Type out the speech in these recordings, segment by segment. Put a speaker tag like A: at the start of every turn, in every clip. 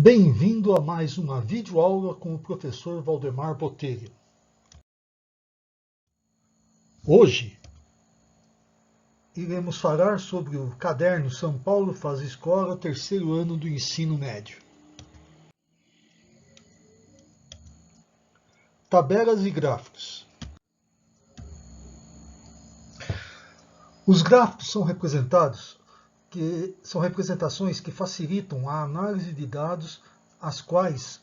A: Bem-vindo a mais uma videoaula com o professor Valdemar Botelho. Hoje iremos falar sobre o caderno São Paulo Faz Escola, terceiro ano do ensino médio. Tabelas e gráficos. Os gráficos são representações que facilitam a análise de dados, as quais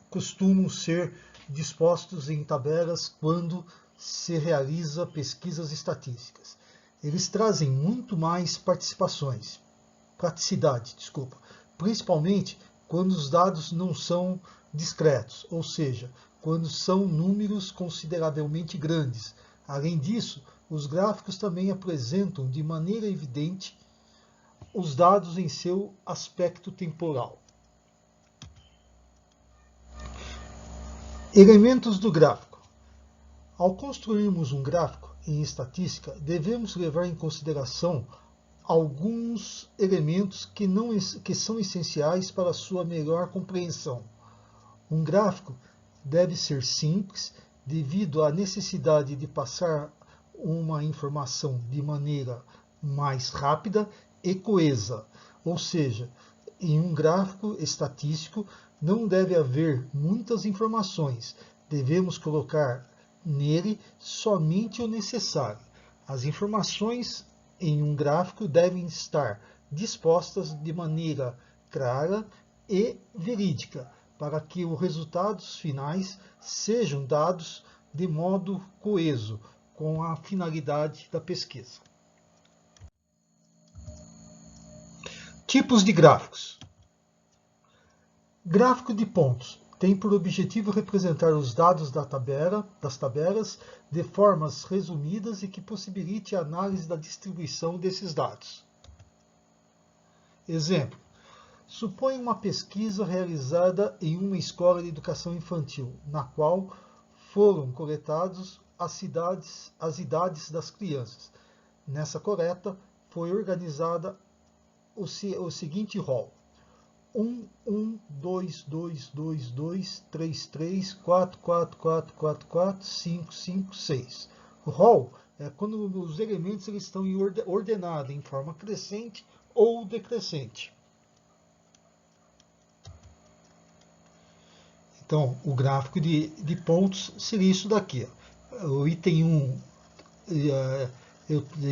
A: costumam ser dispostos em tabelas quando se realiza pesquisas estatísticas. Eles trazem muito mais praticidade, principalmente quando os dados não são discretos, ou seja, quando são números consideravelmente grandes. Além disso, os gráficos também apresentam de maneira evidente os dados em seu aspecto temporal. Elementos do gráfico. Ao construirmos um gráfico em estatística, devemos levar em consideração alguns elementos que são essenciais para a sua melhor compreensão. Um gráfico deve ser simples, devido à necessidade de passar uma informação de maneira mais rápida e coesa, ou seja, em um gráfico estatístico não deve haver muitas informações, devemos colocar nele somente o necessário. As informações em um gráfico devem estar dispostas de maneira clara e verídica, para que os resultados finais sejam dados de modo coeso com a finalidade da pesquisa. Tipos de gráficos. Gráfico de pontos tem por objetivo representar os dados das tabelas de formas resumidas e que possibilite a análise da distribuição desses dados. Exemplo: suponha uma pesquisa realizada em uma escola de educação infantil, na qual foram coletados as idades das crianças. Nessa coleta foi organizada o seguinte rol: 1, 1, 2, 2, 2, 2, 3, 3, 4, 4, 4, 4, 4, 5, 5, 6. O rol é quando os elementos estão ordenados em forma crescente ou decrescente. Então, o gráfico de pontos seria isso daqui. O item 1,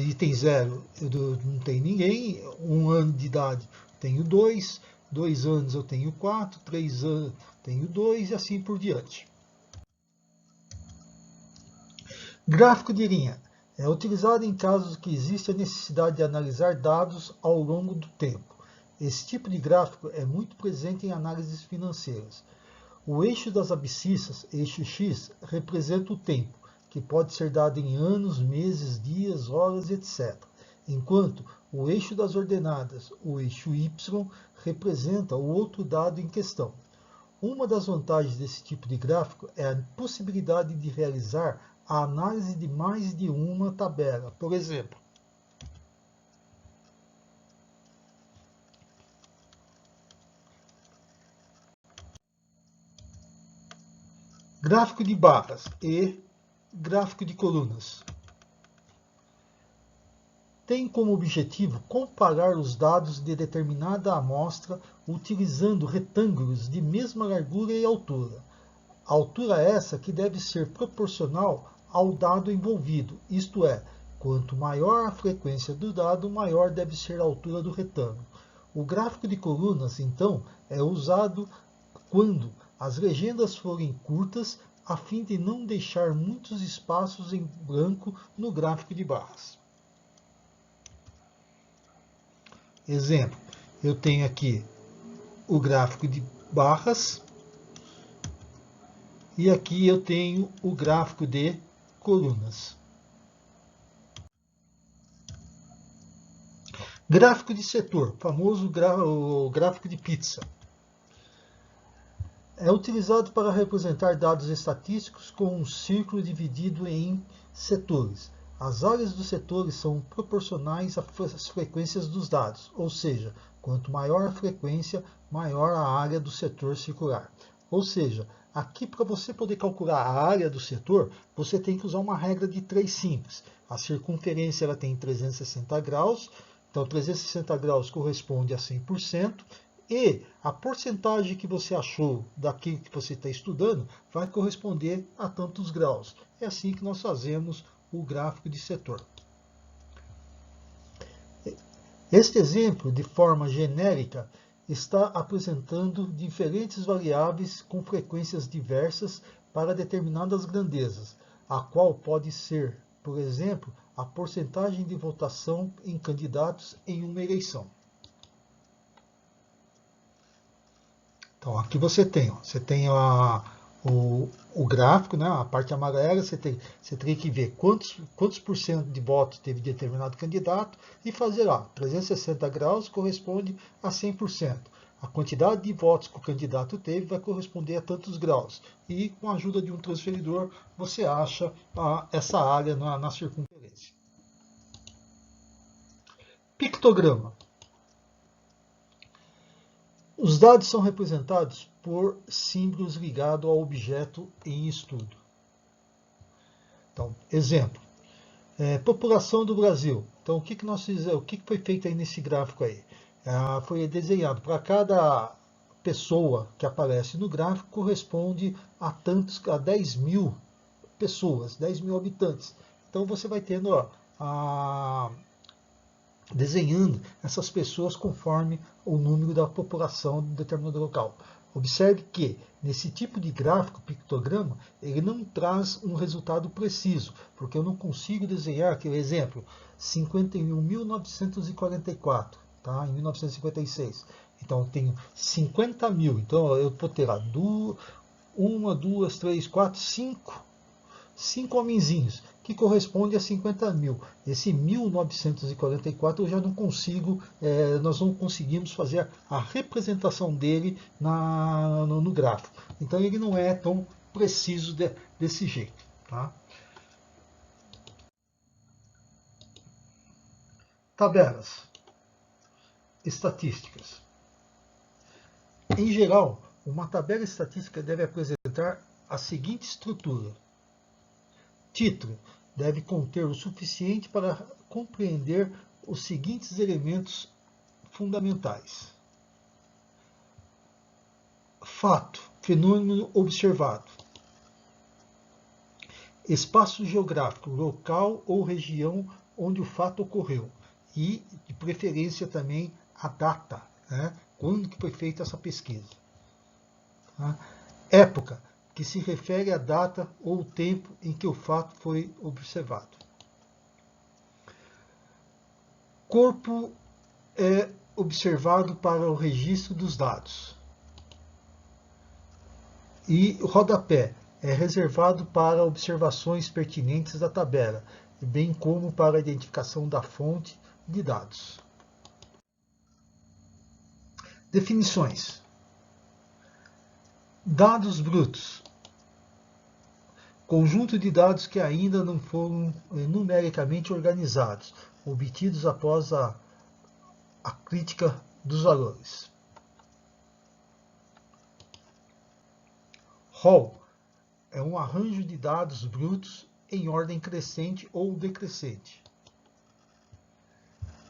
A: item 0, eu não tenho ninguém. 1 ano de idade, tenho 2. 2 anos eu tenho 4. 3 anos tenho 2 e assim por diante. Gráfico de linha é utilizado em casos que existe a necessidade de analisar dados ao longo do tempo. Esse tipo de gráfico é muito presente em análises financeiras. O eixo das abscissas, eixo X, representa o tempo, que pode ser dado em anos, meses, dias, horas, etc. Enquanto o eixo das ordenadas, o eixo Y, representa o outro dado em questão. Uma das vantagens desse tipo de gráfico é a possibilidade de realizar a análise de mais de uma tabela. Por exemplo, gráfico de barras e gráfico de colunas. Tem como objetivo comparar os dados de determinada amostra utilizando retângulos de mesma largura e altura. A altura essa que deve ser proporcional ao dado envolvido, isto é, quanto maior a frequência do dado, maior deve ser a altura do retângulo. O gráfico de colunas, então, é usado quando as legendas forem curtas, a fim de não deixar muitos espaços em branco no gráfico de barras. Exemplo, eu tenho aqui o gráfico de barras e aqui eu tenho o gráfico de colunas. Gráfico de setor, famoso gráfico de pizza. É utilizado para representar dados estatísticos com um círculo dividido em setores. As áreas dos setores são proporcionais às frequências dos dados, ou seja, quanto maior a frequência, maior a área do setor circular. Ou seja, aqui para você poder calcular a área do setor, você tem que usar uma regra de 3 simples. A circunferência ela tem 360 graus, então 360 graus corresponde a 100%, e a porcentagem que você achou daquilo que você está estudando vai corresponder a tantos graus. É assim que nós fazemos o gráfico de setor. Este exemplo, de forma genérica, está apresentando diferentes variáveis com frequências diversas para determinadas grandezas, a qual pode ser, por exemplo, a porcentagem de votação em candidatos em uma eleição. Então, aqui você tem o gráfico, né, a parte amarela, você teria que ver quantos por cento de votos teve determinado candidato e fazer lá, 360 graus corresponde a 100%. A quantidade de votos que o candidato teve vai corresponder a tantos graus. E com a ajuda de um transferidor, você acha essa área na circunferência. Pictograma. Os dados são representados por símbolos ligados ao objeto em estudo. Então, exemplo, população do Brasil. Então, o que nós fizemos? O que foi feito aí nesse gráfico aí? Foi desenhado para cada pessoa que aparece no gráfico corresponde a 10.000 pessoas, 10.000 habitantes. Então, você vai tendo desenhando essas pessoas conforme o número da população de determinado local. Observe que, nesse tipo de gráfico, pictograma, ele não traz um resultado preciso, porque eu não consigo desenhar, aqui o exemplo, 51.944, tá? Em 1956. Então, eu tenho 50 mil. Então, eu vou ter lá 1, 2, 3, 4, 5 homenzinhos, que corresponde a 50 mil. Esse 1944 eu já não consigo, nós não conseguimos fazer a representação dele no gráfico. Então ele não é tão preciso desse jeito. Tá? Tabelas estatísticas. Em geral, uma tabela estatística deve apresentar a seguinte estrutura. Título deve conter o suficiente para compreender os seguintes elementos fundamentais. Fato, fenômeno observado. Espaço geográfico, local ou região onde o fato ocorreu. E, de preferência, também a data, né? Quando que foi feita essa pesquisa. Tá? Época, que se refere à data ou o tempo em que o fato foi observado. Corpo é observado para o registro dos dados. E o rodapé é reservado para observações pertinentes da tabela, bem como para a identificação da fonte de dados. Definições. Dados brutos. Conjunto de dados que ainda não foram numericamente organizados, obtidos após a crítica dos valores. Raw é um arranjo de dados brutos em ordem crescente ou decrescente.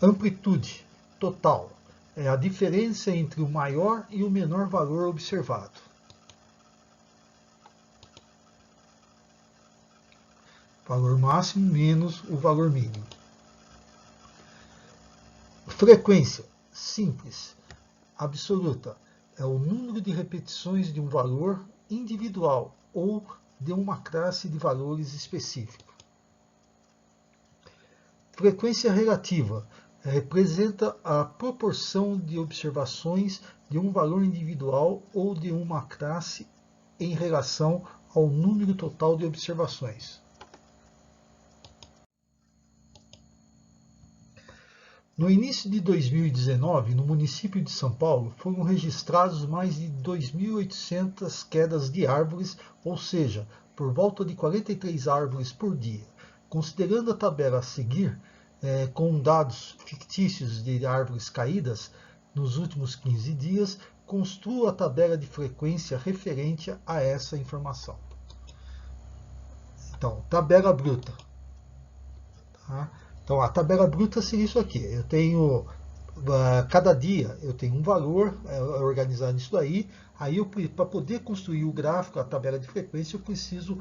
A: Amplitude total é a diferença entre o maior e o menor valor observado. Valor máximo menos o valor mínimo. Frequência simples, absoluta, é o número de repetições de um valor individual ou de uma classe de valores específico. Frequência relativa representa a proporção de observações de um valor individual ou de uma classe em relação ao número total de observações. No início de 2019, no município de São Paulo, foram registrados mais de 2.800 quedas de árvores, ou seja, por volta de 43 árvores por dia. considerando a tabela a seguir, com dados fictícios de árvores caídas nos últimos 15 dias, construa a tabela de frequência referente a essa informação. Então, tabela bruta. Tá? Então, a tabela bruta seria isso aqui. Eu tenho, cada dia, eu tenho um valor organizado nisso daí. Aí, para poder construir o gráfico, a tabela de frequência, eu preciso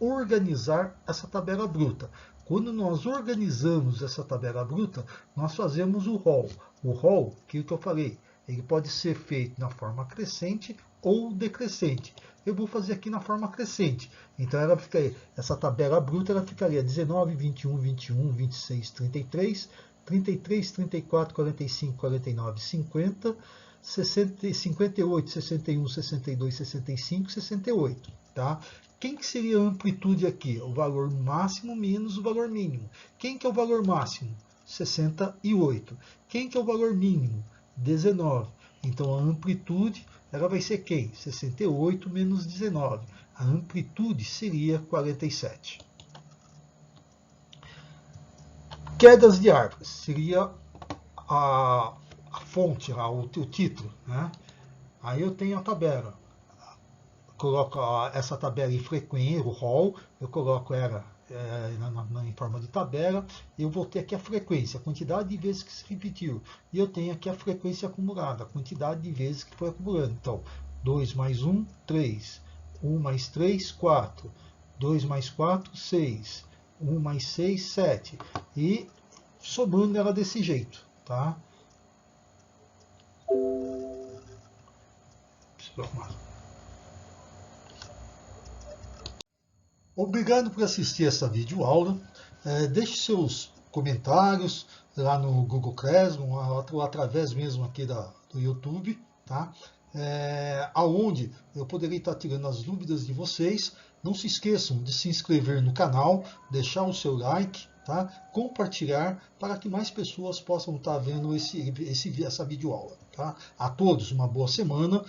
A: organizar essa tabela bruta. Quando nós organizamos essa tabela bruta, nós fazemos o rol. O rol, que eu falei, ele pode ser feito na forma crescente ou decrescente. Eu vou fazer aqui na forma crescente. Então essa tabela bruta ela ficaria 19, 21, 21, 26, 33, 33, 34, 45, 49, 50, 60, 58, 61, 62, 65, 68. Tá? Quem que seria a amplitude aqui? O valor máximo menos o valor mínimo. Quem que é o valor máximo? 68. Quem que é o valor mínimo? 19. Então a amplitude ela vai ser quem? 68 menos 19. A amplitude seria 47. Quedas de árvores seria a fonte, o título. Né? Aí eu tenho a tabela. Coloco essa tabela em frequência, o rol, eu coloco ela em forma de tabela, eu vou ter aqui a frequência, a quantidade de vezes que se repetiu, e eu tenho aqui a frequência acumulada, a quantidade de vezes que foi acumulando. Então, 2 mais 1, 3, 1 mais 3, 4, 2 mais 4, 6, 1 mais 6, 7, e somando ela desse jeito, tá? Obrigado por assistir essa videoaula. Deixe seus comentários lá no Google Classroom, ou através mesmo aqui do YouTube, tá? Aonde eu poderei estar tirando as dúvidas de vocês. Não se esqueçam de se inscrever no canal, deixar o seu like, tá? Compartilhar para que mais pessoas possam estar vendo essa videoaula. Tá? A todos uma boa semana.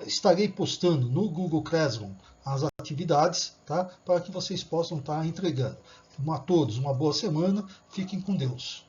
A: Estarei postando no Google Classroom as atividades, tá? Para que vocês possam estar entregando. A todos uma boa semana. Fiquem com Deus.